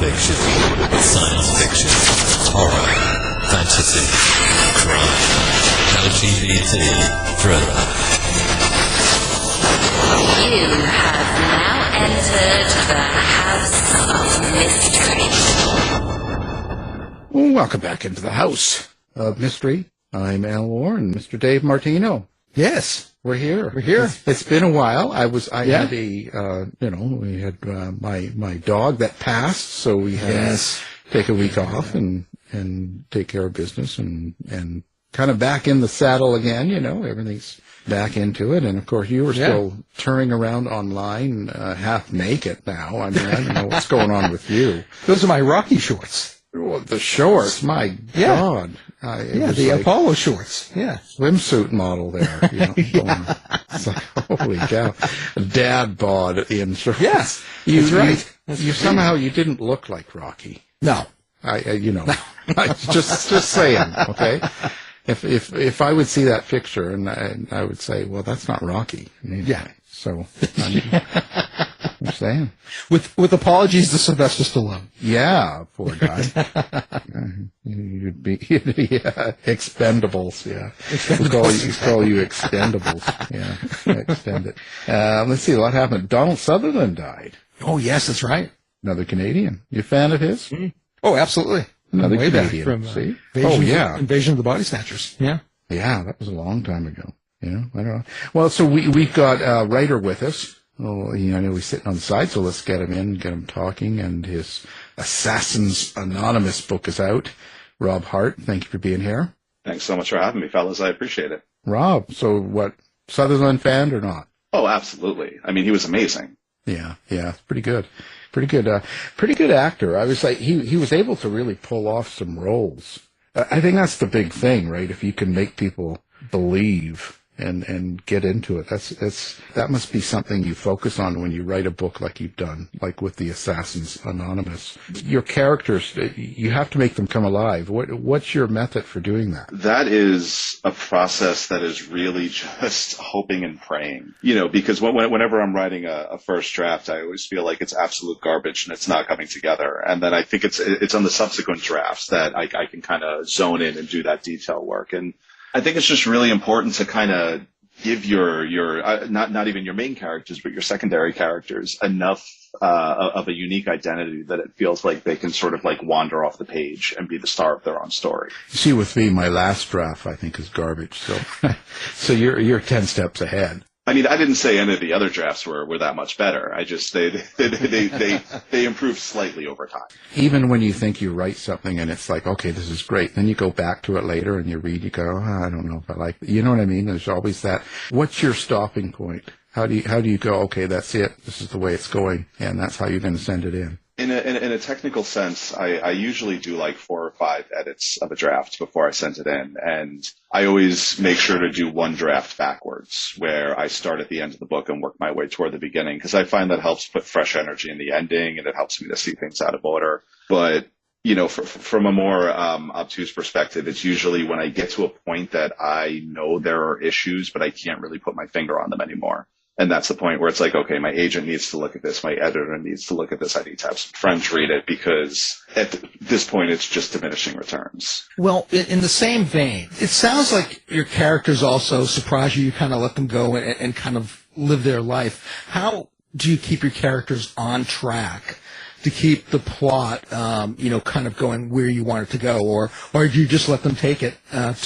fiction, science fiction, horror, fantasy, crime, LGBT, thriller. You have now entered the House of Mystery. Welcome back into the House of Mystery. I'm Al Warren, Mr. Dave Martino. Yes. We're here. We're here. It's been a while. Had we had my dog that passed, so we had to take a week off and take care of business and kind of back in the saddle again. Everything's back into it. And of course, you were still touring around online, half naked now. I mean, I don't know what's going on with you. Those are my Rocky shorts. Well, the shorts, my God. The Apollo shorts. Yeah. Swimsuit model there. It's like, holy cow. Dad bod in shorts. Yes. That's right. You somehow, you didn't look like Rocky. No. Just saying, okay? If I would see that picture and I would say, well, that's not Rocky. So, I'm saying. With apologies to Sylvester Stallone. Yeah, poor guy. You'd be Expendables. Yeah, call you Expendables. Yeah, extend it. Let's see what happened. Donald Sutherland died. Oh yes, that's right. Another Canadian. You a fan of his? Mm-hmm. Oh, absolutely. Another Way Canadian. Back from, see? Invasion of the Body Snatchers. Yeah. Yeah, that was a long time ago. I don't know. Well, so we've got a writer with us. Well, I know he's sitting on the side, so let's get him in, get him talking. And his Assassins Anonymous book is out. Rob Hart, thank you for being here. Thanks so much for having me, fellas. I appreciate it. Rob, so what, Sutherland fan or not? Oh, absolutely. I mean, he was amazing. Yeah, pretty good. Pretty good actor. I was like, he was able to really pull off some roles. I think that's the big thing, right? If you can make people believe and get into it. That must be something you focus on when you write a book like you've done, like with the Assassins Anonymous. Your characters, you have to make them come alive. What's your method for doing that? That is a process that is really just hoping and praying, because whenever I'm writing a first draft, I always feel like it's absolute garbage and it's not coming together. And then I think it's on the subsequent drafts that I can kind of zone in and do that detail work. And I think it's just really important to kind of give your not even your main characters, but your secondary characters enough of a unique identity that it feels like they can sort of like wander off the page and be the star of their own story. See, with me, my last draft I think is garbage. So you're 10 steps ahead. I mean, I didn't say any of the other drafts were that much better. I just they improved slightly over time. Even when you think you write something and it's like, okay, this is great, then you go back to it later and you read, you go, I don't know if I like it. You know what I mean? There's always that. What's your stopping point? How do you go, okay, that's it. This is the way it's going, and that's how you're going to send it in. In a technical sense, I usually do like 4 or 5 edits of a draft before I send it in. And I always make sure to do one draft backwards, where I start at the end of the book and work my way toward the beginning, because I find that helps put fresh energy in the ending and it helps me to see things out of order. But, from a more obtuse perspective, it's usually when I get to a point that I know there are issues, but I can't really put my finger on them anymore. And that's the point where it's like, okay, my agent needs to look at this. My editor needs to look at this. I need to have some friends read it, because at this point, it's just diminishing returns. Well, in the same vein, it sounds like your characters also surprise you. You kind of let them go and kind of live their life. How do you keep your characters on track to keep the plot, kind of going where you want it to go? Or do you just let them take it and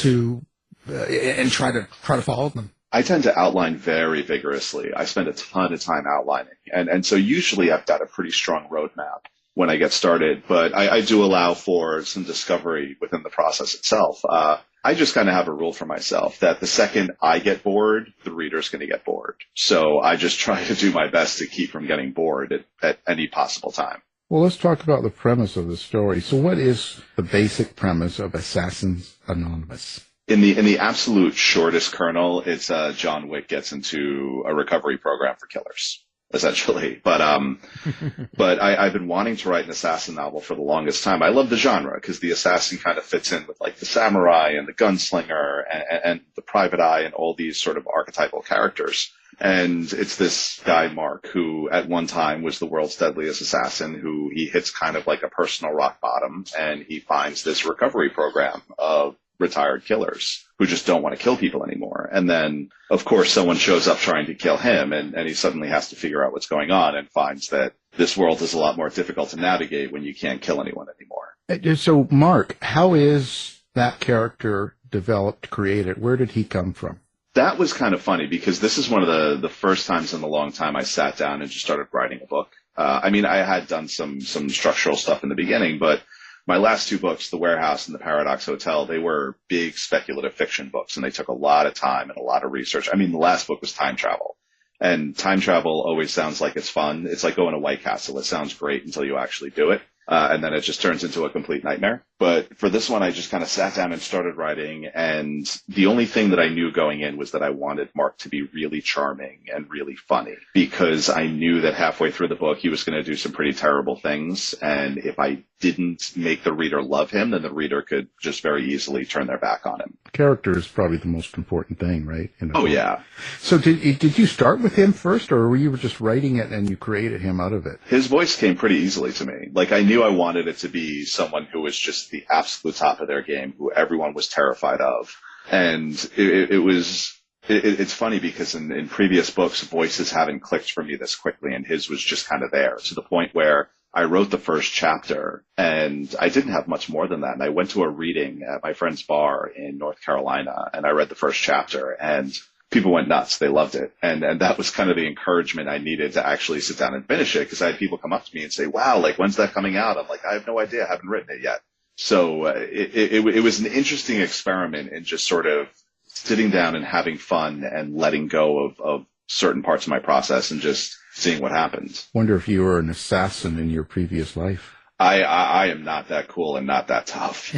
try to follow them? I tend to outline very vigorously. I spend a ton of time outlining. And so usually I've got a pretty strong roadmap when I get started, but I do allow for some discovery within the process itself. I just kind of have a rule for myself that the second I get bored, the reader's going to get bored. So I just try to do my best to keep from getting bored at any possible time. Well, let's talk about the premise of the story. So what is the basic premise of Assassins Anonymous? In the absolute shortest kernel, it's John Wick gets into a recovery program for killers. essentially. But I've been wanting to write an assassin novel for the longest time. I love the genre because the assassin kind of fits in with like the samurai and the gunslinger and the private eye and all these sort of archetypal characters. And it's this guy, Mark, who at one time was the world's deadliest assassin, who he hits kind of like a personal rock bottom, and he finds this recovery program of retired killers who just don't want to kill people anymore. And then, of course, someone shows up trying to kill him, and he suddenly has to figure out what's going on and finds that this world is a lot more difficult to navigate when you can't kill anyone anymore. So, Mark, how is that character developed, created? Where did he come from? That was kind of funny because this is one of the first times in a long time I sat down and just started writing a book. I mean, I had done some structural stuff in the beginning, but my last two books, The Warehouse and The Paradox Hotel, they were big speculative fiction books, and they took a lot of time and a lot of research. I mean, the last book was time travel, and time travel always sounds like it's fun. It's like going to White Castle. It sounds great until you actually do it. And then it just turns into a complete nightmare. But for this one, I just kind of sat down and started writing. And the only thing that I knew going in was that I wanted Mark to be really charming and really funny, because I knew that halfway through the book, he was going to do some pretty terrible things. And if I didn't make the reader love him, then the reader could just very easily turn their back on him. Character is probably the most important thing, right? Oh, yeah. So did you start with him first, or were you just writing it and you created him out of it? His voice came pretty easily to me. Like, I knew I wanted it to be someone who was just the absolute top of their game, who everyone was terrified of. And it's funny because in previous books, voices haven't clicked for me this quickly, and his was just kind of there to the point where I wrote the first chapter and I didn't have much more than that. And I went to a reading at my friend's bar in North Carolina, and I read the first chapter, and people went nuts. They loved it. And that was kind of the encouragement I needed to actually sit down and finish it, because I had people come up to me and say, wow, like, when's that coming out? I'm like, I have no idea. I haven't written it yet. So it was an interesting experiment in just sort of sitting down and having fun and letting go of certain parts of my process and just seeing what happens. Wonder if you were an assassin in your previous life. I am not that cool and not that tough.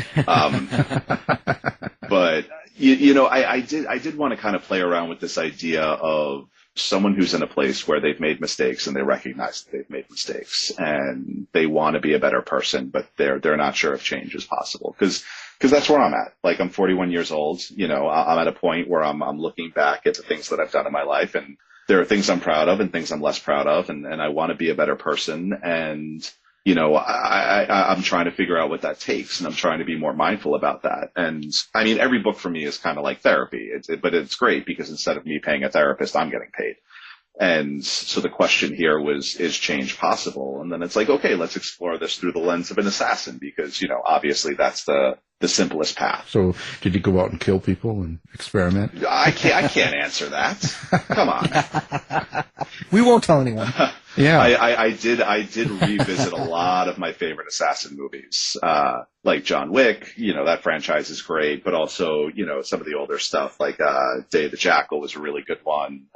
But you know, I did want to kind of play around with this idea of someone who's in a place where they've made mistakes and they recognize that they've made mistakes and they want to be a better person, but they're not sure if change is possible. Because that's where I'm at. Like, I'm 41 years old. You know, I'm at a point where I'm looking back at the things that I've done in my life, and there are things I'm proud of and things I'm less proud of, and I want to be a better person. And you know, I'm trying to figure out what that takes, and I'm trying to be more mindful about that. And I mean, every book for me is kind of like therapy, but it's great because instead of me paying a therapist, I'm getting paid. And so the question here was, is change possible? And then it's like, okay, let's explore this through the lens of an assassin, because, you know, obviously that's the simplest path. So did you go out and kill people and experiment? I can't answer that. Come on. We won't tell anyone. Yeah. I did revisit a lot of my favorite assassin movies, like John Wick. You know, that franchise is great, but also, you know, some of the older stuff like Day of the Jackal was a really good one.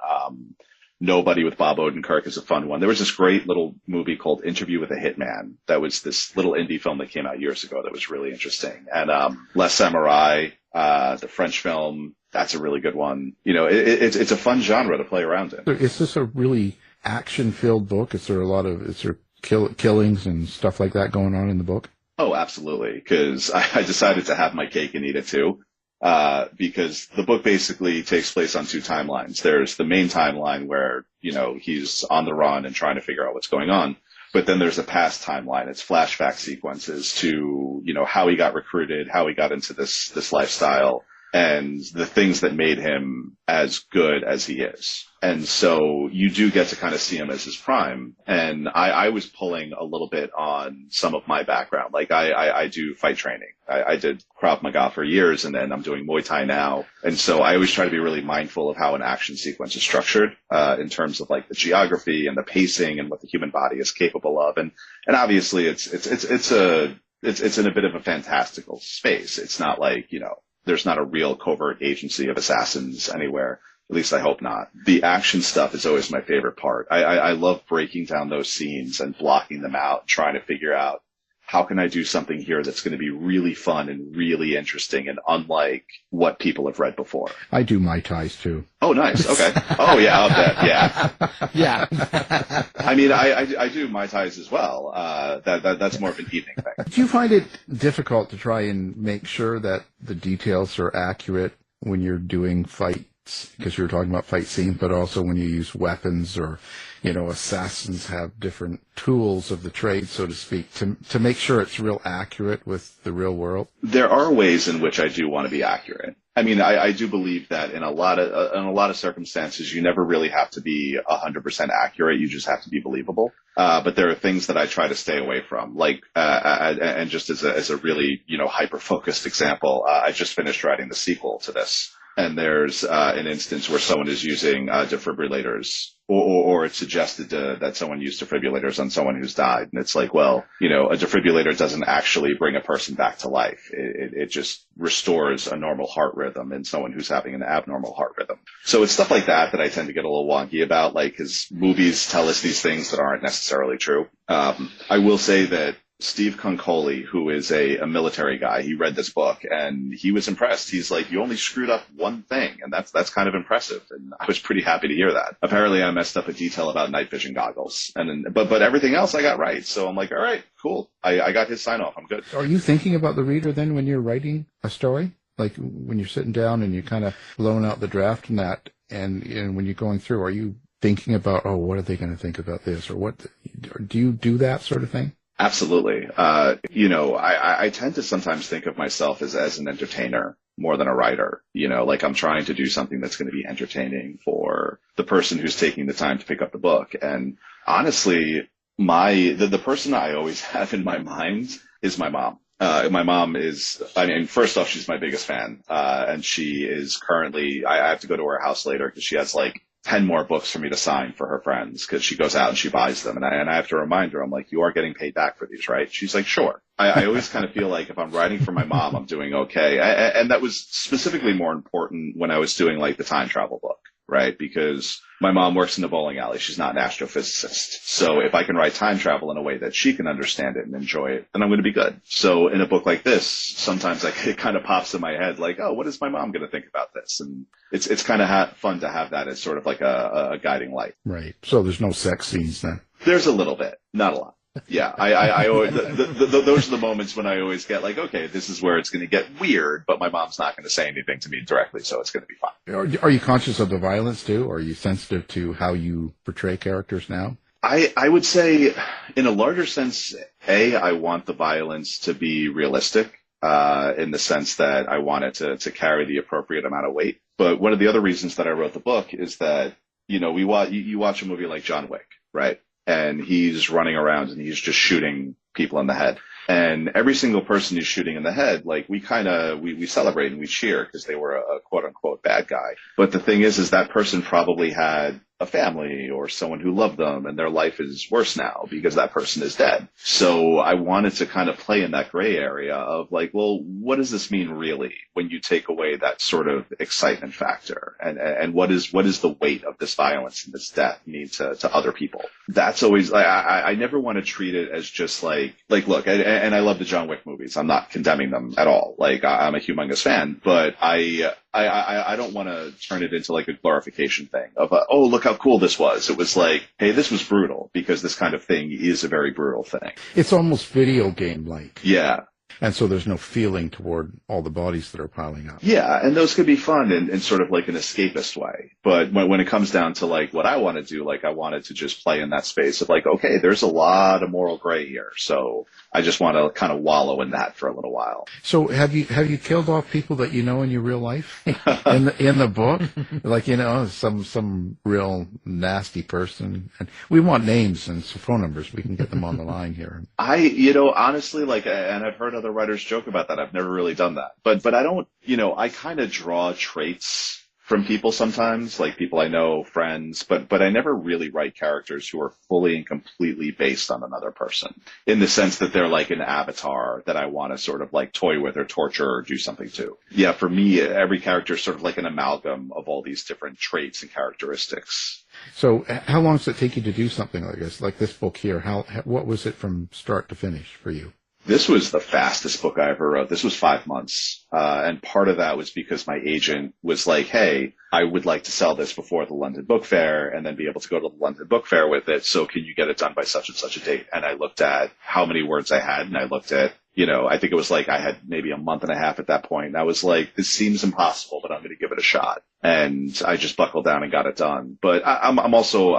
Nobody with Bob Odenkirk is a fun one. There was this great little movie called Interview with a Hitman that was this little indie film that came out years ago that was really interesting. And Les Samurai, the French film, that's a really good one. You know, it's a fun genre to play around in. Is this a really action-filled book? Is there killings and stuff like that going on in the book? Oh, absolutely, because I decided to have my cake and eat it too. Because the book basically takes place on two timelines. There's the main timeline where, you know, he's on the run and trying to figure out what's going on. But then there's a past timeline. It's flashback sequences to, you know, how he got recruited, how he got into this lifestyle, and the things that made him as good as he is. And so you do get to kind of see him as his prime. And I was pulling a little bit on some of my background. Like I do fight training. I did Krav Maga for years, and then I'm doing Muay Thai now. And so I always try to be really mindful of how an action sequence is structured, in terms of like the geography and the pacing and what the human body is capable of. And obviously it's in a bit of a fantastical space. It's not like, you know, there's not a real covert agency of assassins anywhere. At least I hope not. The action stuff is always my favorite part. I love breaking down those scenes and blocking them out, trying to figure out how can I do something here that's going to be really fun and really interesting and unlike what people have read before? I do Mai Tais too. Oh, nice. Okay. Oh, yeah, I'll bet. Yeah. Yeah. I mean, I do Mai Tais as well. That's more of an evening thing. Do you find it difficult to try and make sure that the details are accurate when you're doing fights? Because you were talking about fight scenes, but also when you use weapons or, assassins have different tools of the trade, so to speak, to make sure it's real accurate with the real world? There are ways in which I do want to be accurate. I mean, I do believe that in a lot of circumstances, you never really have to be 100% accurate. You just have to be believable. But there are things that I try to stay away from, like, and just as a really, hyper focused example, I just finished writing the sequel to this. And there's an instance where someone is using defibrillators, or it's suggested that someone used defibrillators on someone who's died. And it's like, well, a defibrillator doesn't actually bring a person back to life. It just restores a normal heart rhythm in someone who's having an abnormal heart rhythm. So it's stuff like that I tend to get a little wonky about, like, because movies tell us these things that aren't necessarily true. I will say that Steve Concoli, who is a military guy, he read this book and he was impressed. He's like, you only screwed up one thing, and that's kind of impressive. And I was pretty happy to hear that. Apparently I messed up a detail about night vision goggles, but everything else I got right. So I'm like, all right, cool. I got his sign off. I'm good. Are you thinking about the reader then when you're writing a story? Like when you're sitting down and you're kind of blowing out the draft and that, and when you're going through, are you thinking about, what are they going to think about this, or what? Do you do that sort of thing? Absolutely. I tend to sometimes think of myself as an entertainer more than a writer. Like I'm trying to do something that's going to be entertaining for the person who's taking the time to pick up the book. And honestly, the person I always have in my mind is my mom. My mom is, first off, she's my biggest fan. And she is currently, I have to go to her house later because she has like 10 more books for me to sign for her friends, because she goes out and she buys them. And I have to remind her, I'm like, you are getting paid back for these, right? She's like, sure. I always kind of feel like if I'm writing for my mom, I'm doing okay. And that was specifically more important when I was doing like the time travel book, right? Because my mom works in the bowling alley. She's not an astrophysicist. So if I can write time travel in a way that she can understand it and enjoy it, then I'm going to be good. So in a book like this, sometimes it kind of pops in my head like, oh, what is my mom going to think about this? And it's kind of fun to have that as sort of like a guiding light. Right. So there's no sex scenes then? There's a little bit, not a lot. Yeah, I always, those are the moments when I always get like, okay, this is where it's going to get weird, but my mom's not going to say anything to me directly, so it's going to be fine. Are you conscious of the violence too? Are you sensitive to how you portray characters now? I would say, in a larger sense, I want the violence to be realistic, in the sense that I want it to carry the appropriate amount of weight. But one of the other reasons that I wrote the book is that, you watch a movie like John Wick, right? And he's running around and he's just shooting people in the head. And every single person he's shooting in the head, like we celebrate and we cheer because they were a quote unquote bad guy. But the thing is that person probably had a family or someone who loved them, and their life is worse now because that person is dead. So I wanted to kind of play in that gray area of like, well, what does this mean really when you take away that sort of excitement factor? And what is the weight of this violence and this death mean to other people? That's always, I never want to treat it as just like look, and I love the John Wick movies. I'm not condemning them at all. Like I'm a humongous fan, but I don't want to turn it into like a glorification thing of, oh, look how cool this was. It was like, hey, this was brutal, because this kind of thing is a very brutal thing. It's almost video game-like. Yeah. And so there's no feeling toward all the bodies that are piling up. Yeah, and those could be fun in sort of like an escapist way. But when it comes down to like what I want to do, like I wanted to just play in that space of like, okay, there's a lot of moral gray here. So I just want to kind of wallow in that for a little while. So have you killed off people that you know in your real life in the book? Like, some real nasty person. And we want names and phone numbers. We can get them on the line here. Honestly, like, and I've heard other writers joke about that. I've never really done that. But I don't, I kind of draw traits from people sometimes, like people I know, friends, but I never really write characters who are fully and completely based on another person, in the sense that they're like an avatar that I want to sort of like toy with or torture or do something to. Yeah, for me, every character is sort of like an amalgam of all these different traits and characteristics. So how long does it take you to do something like this book here? What was it from start to finish for you? This was the fastest book I ever wrote. This was 5 months. And part of that was because my agent was like, hey, I would like to sell this before the London Book Fair and then be able to go to the London Book Fair with it. So can you get it done by such and such a date? And I looked at how many words I had, and I looked at, I think it was like I had maybe a month and a half at that point. And I was like, this seems impossible, but I'm going to give it a shot. And I just buckled down and got it done. But I'm also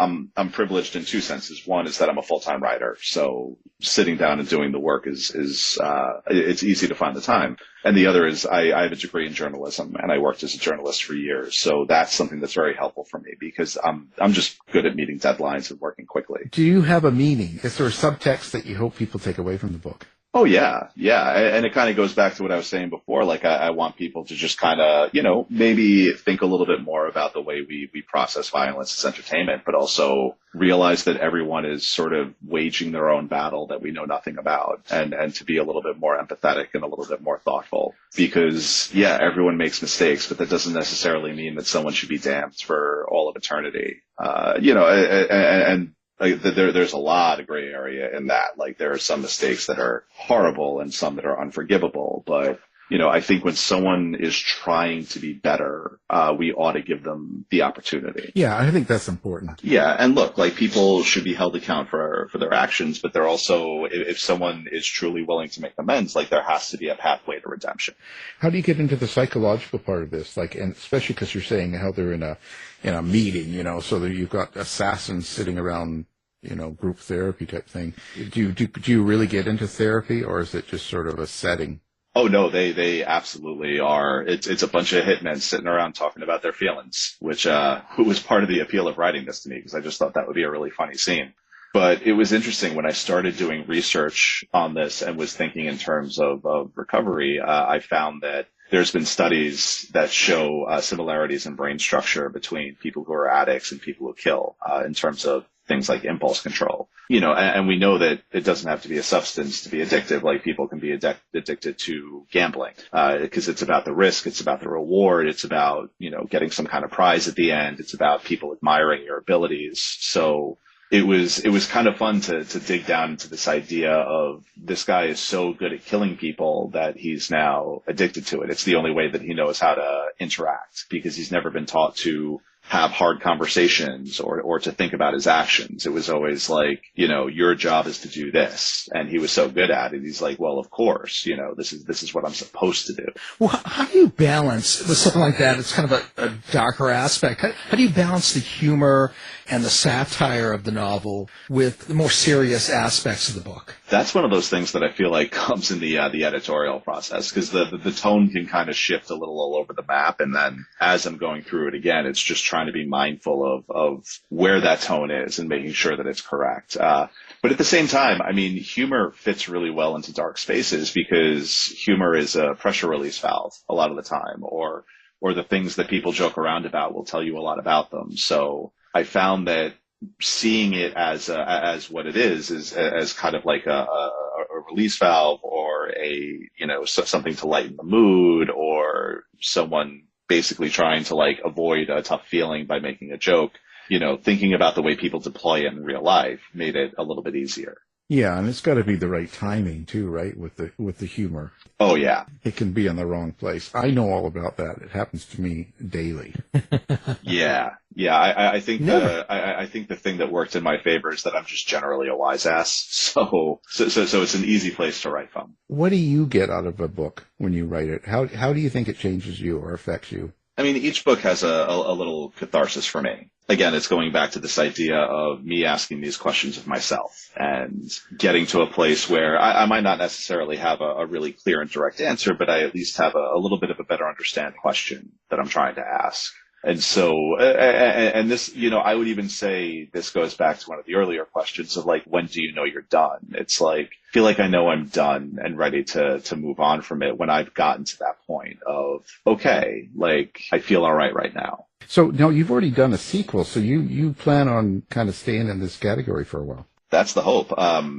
privileged in two senses. One is that I'm a full-time writer. So sitting down and doing the work is it's easy to find the time. And the other is I have a degree in journalism, and I worked as a journalist for years. So that's something that's very helpful for me because I'm just good at meeting deadlines and working quickly. Do you have a meaning? Is there a subtext that you hope people take away from the book? Oh, yeah. Yeah. And it kind of goes back to what I was saying before. Like, I want people to just kind of, maybe think a little bit more about the way we process violence as entertainment, but also realize that everyone is sort of waging their own battle that we know nothing about, and to be a little bit more empathetic and a little bit more thoughtful. Because, yeah, everyone makes mistakes, but that doesn't necessarily mean that someone should be damned for all of eternity. There's a lot of gray area in that. Like, there are some mistakes that are horrible and some that are unforgivable. But, I think when someone is trying to be better, we ought to give them the opportunity. Yeah, I think that's important. Yeah. And look, like, people should be held account for their actions, but they're also, if someone is truly willing to make amends, like, there has to be a pathway to redemption. How do you get into the psychological part of this? Like, and especially because you're saying how they're in a meeting, so that you've got assassins sitting around, group therapy type thing. Do you really get into therapy, or is it just sort of a setting? Oh, no, they absolutely are. It's a bunch of hitmen sitting around talking about their feelings, which was part of the appeal of writing this to me, because I just thought that would be a really funny scene. But it was interesting when I started doing research on this and was thinking in terms of recovery. I found that there's been studies that show similarities in brain structure between people who are addicts and people who kill in terms of things like impulse control. And we know that it doesn't have to be a substance to be addictive. Like, people can be addicted to gambling because it's about the risk, it's about the reward, it's about, getting some kind of prize at the end, it's about people admiring your abilities. So it was kind of fun to dig down into this idea of this guy is so good at killing people that he's now addicted to it. It's the only way that he knows how to interact, because he's never been taught to have hard conversations or to think about his actions. It was always like, your job is to do this. And he was so good at it. He's like, well, of course, this is what I'm supposed to do. Well, how do you balance with something like that? It's kind of a darker aspect. How do you balance the humor and the satire of the novel with the more serious aspects of the book? That's one of those things that I feel like comes in the editorial process, because the tone can kind of shift a little all over the map. And then as I'm going through it again, it's just trying to be mindful of where that tone is and making sure that it's correct. But at the same time, I mean, humor fits really well into dark spaces, because humor is a pressure release valve a lot of the time, or the things that people joke around about will tell you a lot about them. So I found that seeing it as what it is as kind of like a release valve, or something to lighten the mood, or someone basically trying to like avoid a tough feeling by making a joke, thinking about the way people deploy it in real life made it a little bit easier. Yeah, and it's got to be the right timing too, right? With the humor. Oh yeah, it can be in the wrong place. I know all about that. It happens to me daily. Yeah. I think I think the thing that worked in my favor is that I'm just generally a wise ass. So it's an easy place to write from. What do you get out of a book when you write it? How do you think it changes you or affects you? I mean, each book has a little catharsis for me. Again, it's going back to this idea of me asking these questions of myself and getting to a place where I might not necessarily have a really clear and direct answer, but I at least have a little bit of a better understanding question that I'm trying to ask. And so, and this, I would even say this goes back to one of the earlier questions of like, when do you know you're done? It's like, I feel like I know I'm done and ready to move on from it when I've gotten to that point of, okay, like I feel all right now. So now you've already done a sequel, so you plan on kind of staying in this category for a while. That's the hope.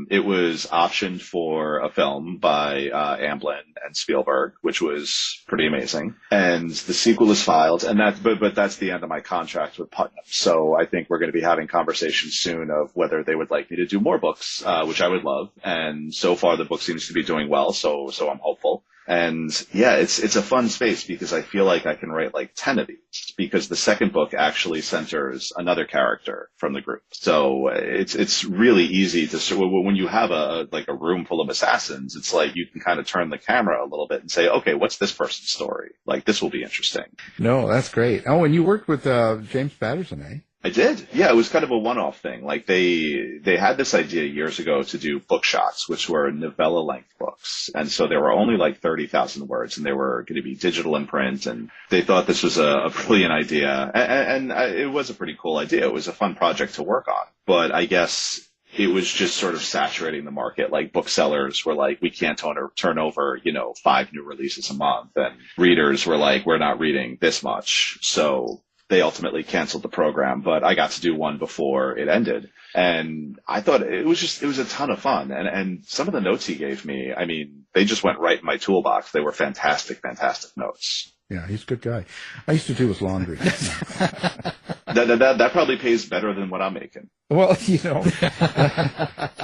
It was optioned for a film by Amblin and Spielberg, which was pretty amazing. And the sequel is filed, and but that's the end of my contract with Putnam. So I think we're going to be having conversations soon of whether they would like me to do more books, which I would love. And so far, the book seems to be doing well, so I'm hopeful. And yeah, it's a fun space because I feel like I can write like 10 of these because the second book actually centers another character from the group. So it's really easy to, when you have a room full of assassins, it's like you can kind of turn the camera a little bit and say, okay, what's this person's story? Like, this will be interesting. No, that's great. Oh, and you worked with James Patterson, eh? I did. Yeah, it was kind of a one-off thing. Like they had this idea years ago to do book shots, which were novella-length books. And so they were only like 30,000 words and they were going to be digital in print. And they thought this was a brilliant idea. And it was a pretty cool idea. It was a fun project to work on. But I guess it was just sort of saturating the market. Like booksellers were like, we can't turn over, 5 new releases a month. And readers were like, we're not reading this much. So they ultimately canceled the program, but I got to do one before it ended. And I thought it was a ton of fun. And some of the notes he gave me, I mean, they just went right in my toolbox. They were fantastic, fantastic notes. Yeah, he's a good guy. I used to do his laundry. That probably pays better than what I'm making. Well,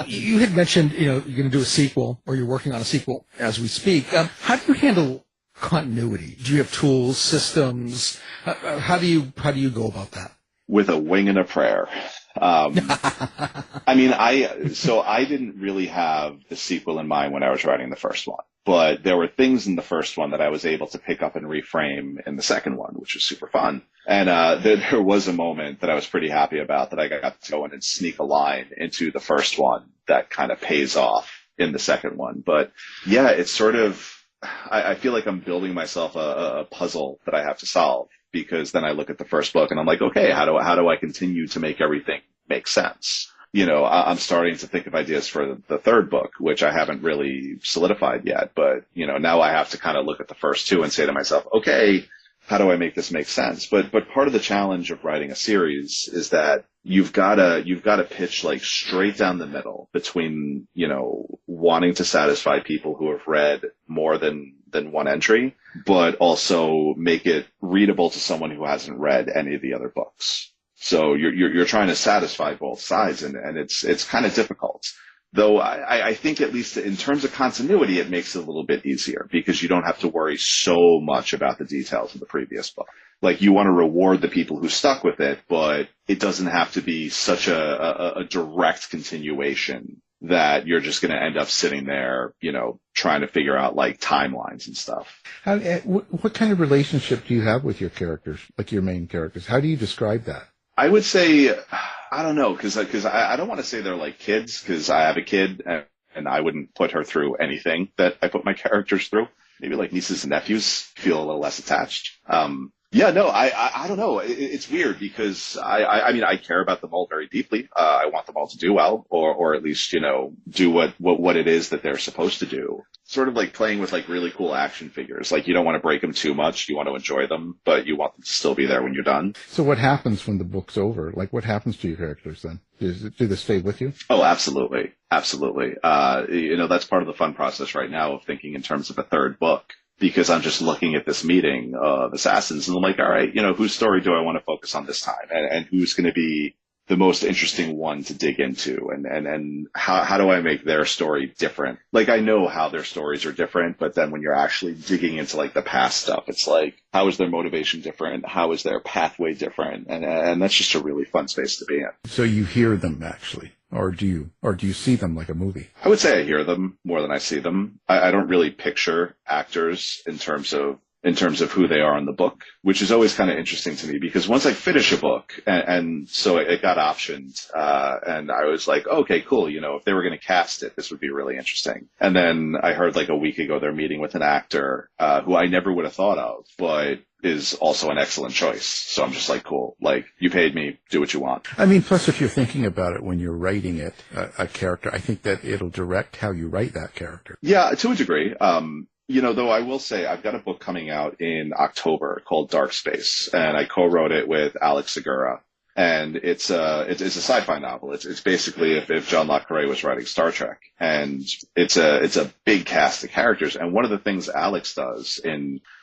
You had mentioned, you're going to do a sequel or you're working on a sequel as we speak. How do you handle continuity? Do you have tools, systems? How do you go about that? With a wing and a prayer. I mean, I didn't really have the sequel in mind when I was writing the first one, but there were things in the first one that I was able to pick up and reframe in the second one, which was super fun. And there was a moment that I was pretty happy about that I got to go in and sneak a line into the first one that kind of pays off in the second one. But yeah, it's sort of, I feel like I'm building myself a puzzle that I have to solve, because then I look at the first book and I'm like, okay, how do I continue to make everything make sense? I'm starting to think of ideas for the third book, which I haven't really solidified yet. But, now I have to kind of look at the first two and say to myself, okay, how do I make this make sense? But part of the challenge of writing a series is that you've got to pitch like straight down the middle between, wanting to satisfy people who have read more than one entry, but also make it readable to someone who hasn't read any of the other books. So you're trying to satisfy both sides, and it's kind of difficult. Though I think at least in terms of continuity, it makes it a little bit easier because you don't have to worry so much about the details of the previous book. Like, you want to reward the people who stuck with it, but it doesn't have to be such a direct continuation that you're just going to end up sitting there, trying to figure out like timelines and stuff. What kind of relationship do you have with your characters, like your main characters? How do you describe that? I would say, I don't know, because I don't want to say they're like kids, because I have a kid and I wouldn't put her through anything that I put my characters through. Maybe like nieces and nephews, feel a little less attached. Yeah, no, I don't know. It's weird because I mean, I care about them all very deeply. I want them all to do well, or at least, do what it is that they're supposed to do. Sort of like playing with like really cool action figures. Like, you don't want to break them too much. You want to enjoy them, but you want them to still be there when you're done. So what happens when the book's over? Like, what happens to your characters then? Do they stay with you? Oh, absolutely. Absolutely. That's part of the fun process right now of thinking in terms of a third book. Because I'm just looking at this meeting of assassins and I'm like, all right, whose story do I want to focus on this time? And who's going to be the most interesting one to dig into? And how do I make their story different? Like, I know how their stories are different, but then when you're actually digging into like the past stuff, it's like, how is their motivation different? How is their pathway different? And that's just a really fun space to be in. So you hear them actually. Or do you see them like a movie? I would say I hear them more than I see them. I don't really picture actors in terms of who they are in the book, which is always kind of interesting to me because once I finish a book and so it got optioned, and I was like, okay, cool. If they were going to cast it, this would be really interesting. And then I heard like a week ago, they're meeting with an actor, who I never would have thought of, but is also an excellent choice. So I'm just like, cool, like, you paid me, do what you want. I mean, plus if you're thinking about it when you're writing it, a character, I think that it'll direct how you write that character. Yeah, to a degree. Though I will say I've got a book coming out in October called Dark Space, and I co-wrote it with Alex Segura. and it's a sci-fi novel. It's basically if John Le Carre was writing Star Trek, and it's a big cast of characters. And one of the things Alex does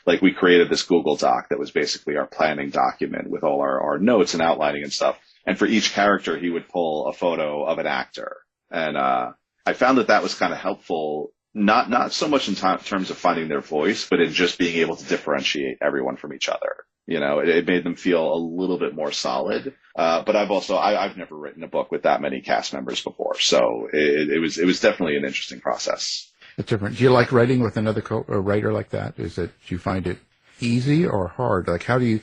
like we created this Google Doc that was basically our planning document with all our notes and outlining and stuff. And for each character, he would pull a photo of an actor, and I found that was kind of helpful. Not so much in terms of finding their voice, but in just being able to differentiate everyone from each other. It made them feel a little bit more solid. But I've never written a book with that many cast members before, so it was definitely an interesting process. It's different. Do you like writing with another writer like that? Do you find it easy or hard? Like, how do you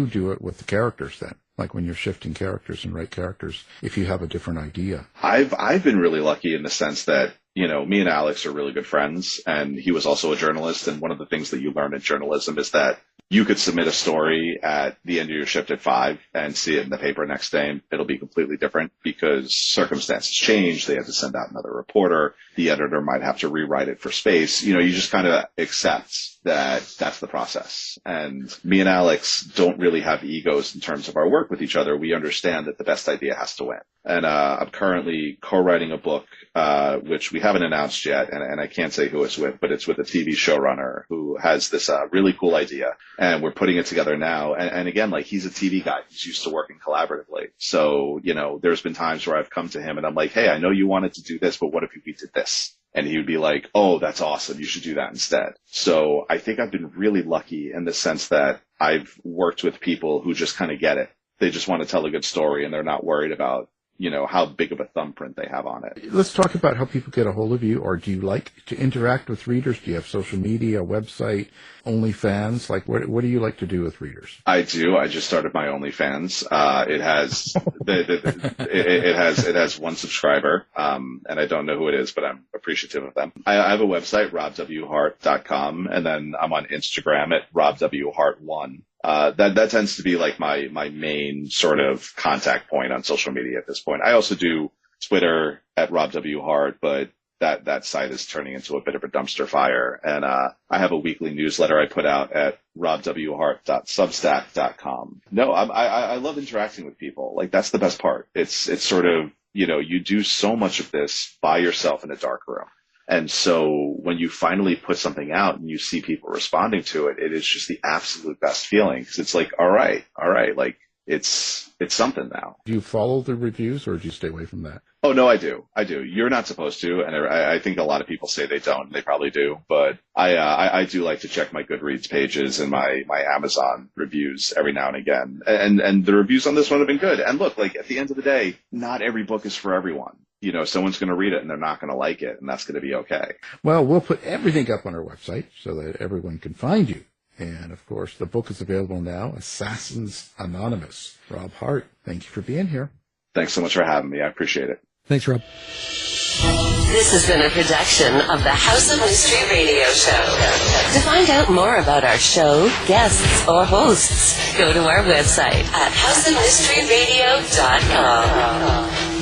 do it with the characters then? Like when you're shifting characters and write characters, if you have a different idea. I've been really lucky in the sense that, me and Alex are really good friends, and he was also a journalist. And one of the things that you learn in journalism is that you could submit a story at the end of your shift at 5 and see it in the paper next day, and it'll be completely different because circumstances change. They have to send out another reporter. The editor might have to rewrite it for space. You just kind of accept that that's the process. And me and Alex don't really have egos in terms of our work with each other. We understand that the best idea has to win. And I'm currently co-writing a book, which we haven't announced yet, and I can't say who it's with, but it's with a TV showrunner who has this really cool idea, and we're putting it together now. And again, like, he's a TV guy. He's used to working collaboratively. So, there's been times where I've come to him and I'm like, hey, I know you wanted to do this, but what if we did this? And he would be like, oh, that's awesome. You should do that instead. So I think I've been really lucky in the sense that I've worked with people who just kind of get it. They just want to tell a good story, and they're not worried about how big of a thumbprint they have on it. Let's talk about how people get a hold of you, or do you like to interact with readers? Do you have social media, a website, OnlyFans? Like, what do you like to do with readers? I do. I just started my OnlyFans. It has it has one subscriber, and I don't know who it is, but I'm appreciative of them. I have a website, robwhart.com, and then I'm on Instagram at robwhart1. That tends to be like my main sort of contact point on social media at this point. I also do Twitter at robwhart, but that site is turning into a bit of a dumpster fire. And I have a weekly newsletter I put out at robwhart.substack.com. No, I love interacting with people. Like, that's the best part. It's sort of, you do so much of this by yourself in a dark room. And so when you finally put something out and you see people responding to it, it is just the absolute best feeling, because it's like, all right, like, it's something now. Do you follow the reviews, or do you stay away from that? Oh, no, I do. You're not supposed to, and I think a lot of people say they don't. They probably do, but I do like to check my Goodreads pages and my Amazon reviews every now and again. And the reviews on this one have been good. And look, like, at the end of the day, not every book is for everyone. Someone's going to read it and they're not going to like it, and that's going to be okay. Well, we'll put everything up on our website so that everyone can find you. And, of course, the book is available now, Assassins Anonymous. Rob Hart, thank you for being here. Thanks so much for having me. I appreciate it. Thanks, Rob. This has been a production of the House of Mystery Radio Show. To find out more about our show, guests, or hosts, go to our website at houseofmysteryradio.com.